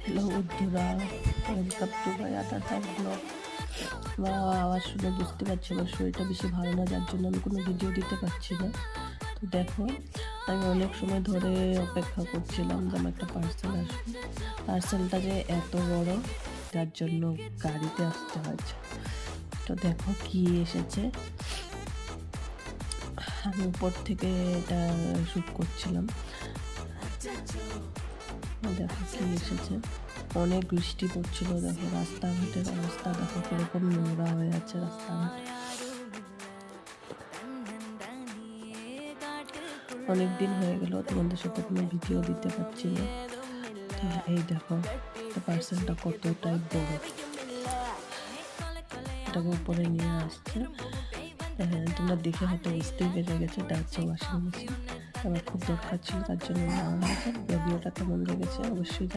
Hello বন্ধুরা, welcome to my another blog. বা আওয়াজ শুনে বুঝতে পারছি আমার শরীরটা বেশি ভালো না, যার জন্য আমি কোনো ভিডিও দিতে পারছি না। তো দেখো, আমি অনেক সময় ধরে অপেক্ষা করছিলাম যে আমার একটা পার্সেল আসবে। পার্সেলটা যে এত বড়, যার জন্য গাড়িতে আসতে হয়েছে। তো দেখো কি এসেছে। আমি উপর থেকে এটা শ্যুট করছিলাম। দেখো কি এসেছে। অনেক বৃষ্টি পড়ছিল। দেখো রাস্তাঘাটের অবস্থা দেখো কিরকম নোংরা হয়ে আছে রাস্তাঘাট। অনেক দিন হয়ে গেল তোমাদের সাথে কোনো ভিডিও দিতে পারছি না। তো এই দেখো পার্সেলটা কতটাই বড়, এটাকে উপরে নিয়ে আসছে। হ্যাঁ, তোমরা দেখে হয়তো বুঝতেই পেরে গেছে এটা হচ্ছে ওয়াশিং মেশিন। আমার খুব দরকার ছিল, তার জন্য নেওয়া হয়েছে। ভিডিওটা কেমন লেগেছে অবশ্যই